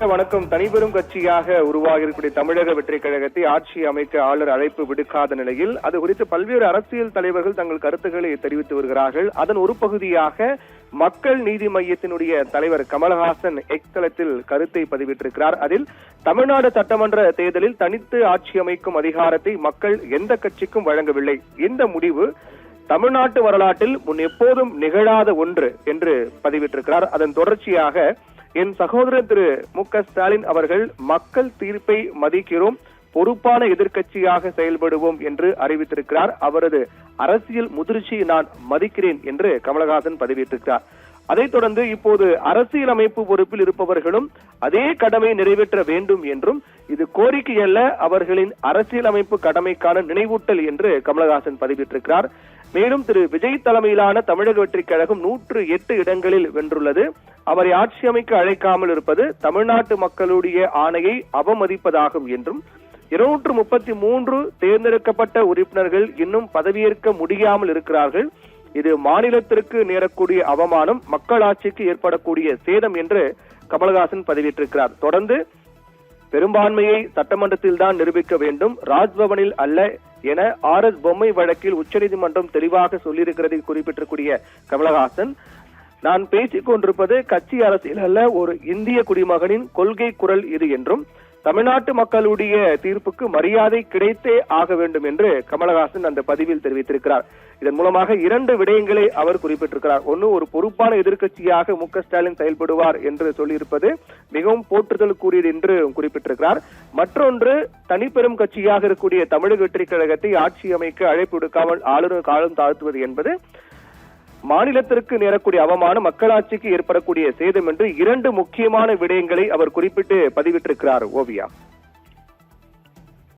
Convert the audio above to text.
வணக்கம். தனிபெரும் கட்சியாக உருவாகியிருக்கூடிய தமிழக வெற்றி கழகத்தை ஆட்சி அமைக்க ஆளுநர் அழைப்பு விடுக்காத நிலையில் அது குறித்து பல்வேறு அரசியல் தலைவர்கள் தங்கள் கருத்துக்களை தெரிவித்து வருகிறார்கள். அதன் ஒரு பகுதியாக மக்கள் நீதி மையத்தினுடைய தலைவர் கமலஹாசன் எக்ஸ் தளத்தில் கருத்தை பதிவிட்டிருக்கிறார். அதில் தமிழ்நாடு சட்டமன்ற தேர்தலில் தனித்து ஆட்சி அமைக்கும் அதிகாரத்தை மக்கள் எந்த கட்சிக்கும் வழங்கவில்லை. இந்த முடிவு தமிழ்நாட்டு வரலாற்றில் முன் எப்போதும் நிகழாத ஒன்று என்று பதிவிட்டிருக்கிறார். அதன் தொடர்ச்சியாக என் சகோதரர் திரு மு.க. ஸ்டாலின் அவர்கள் மக்கள் தீர்ப்பை மதிக்கிறோம், பொறுப்பான எதிர்க்கட்சியாக செயல்படுவோம் என்று அறிவித்திருக்கிறார். அவரது அரசியல் முதிர்ச்சியை நான் மதிக்கிறேன் என்று கமலஹாசன் பதிவிட்டிருக்கிறார். அதைத் தொடர்ந்து இப்போது அரசியலமைப்பு பொறுப்பில் இருப்பவர்களும் அதே கடமை நிறைவேற்ற வேண்டும் என்றும் இது கோரிக்கை அல்ல, அவர்களின் அரசியலமைப்பு கடமைக்கான நினைவூட்டல் என்று கமலஹாசன் பதிவிட்டிருக்கிறார். மேலும் திரு விஜய் தலைமையிலான தமிழக வெற்றி கழகம் 108 இடங்களில் வென்றுள்ளது. அவரை ஆட்சி அமைக்க அழைக்காமல் இருப்பது தமிழ்நாட்டு மக்களுடைய ஆணையை அவமதிப்பதாகும் என்றும் 233 தேர்ந்தெடுக்கப்பட்ட உறுப்பினர்கள் இன்னும் பதவியேற்க முடியாமல் இருக்கிறார்கள். இது மாநிலத்திற்கு நேரக்கூடிய அவமானம், மக்களாட்சிக்கு ஏற்படக்கூடிய சேதம் என்று கமலஹாசன் பதிவிட்டிருக்கிறார். தொடர்ந்து பெரும்பான்மையை சட்டமன்றத்தில் தான் நிரூபிக்க வேண்டும், ராஜ்பவனில் அல்ல என RS பொம்மை வழக்கில் உச்சநீதிமன்றம் தெளிவாக சொல்லியிருக்கிறதை குறிப்பிட்டிருக்கூடிய கமலஹாசன், நான் பேசிக் கொண்டிருப்பது கட்சி அரசியல் அல்ல, ஒரு இந்திய குடிமகனின் கொள்கை குரல் இது என்றும் தமிழ்நாட்டு மக்களுடைய தீர்ப்புக்கு மரியாதை கிடைத்தே ஆக வேண்டும் என்று கமலஹாசன் அந்த பதிவில் தெரிவித்திருக்கிறார். இதன் மூலமாக 2 விடயங்களை அவர் குறிப்பிட்டிருக்கிறார். ஒன்று, ஒரு பொறுப்பான எதிர்க்கட்சியாக மு.க. ஸ்டாலின் செயல்படுவார் என்று சொல்லியிருப்பது மிகவும் போற்றுதலுக்குரியது என்று குறிப்பிட்டிருக்கிறார். மற்றொன்று, தனிப்பெரும் கட்சியாக இருக்கக்கூடிய தமிழக வெற்றி கழகத்தை ஆட்சி அமைக்க அழைப்பு விடுக்காமல் ஆளுநர் காலம் தாழ்த்துவது என்பது மாநிலத்திற்கு நேரக்கூடிய அவமானம், மக்களாட்சிக்கு ஏற்படக்கூடிய சேதம் என்று 2 முக்கியமான விடயங்களை அவர் குறிப்பிட்டு பதிவிட்டிருக்கிறார். ஓவியா.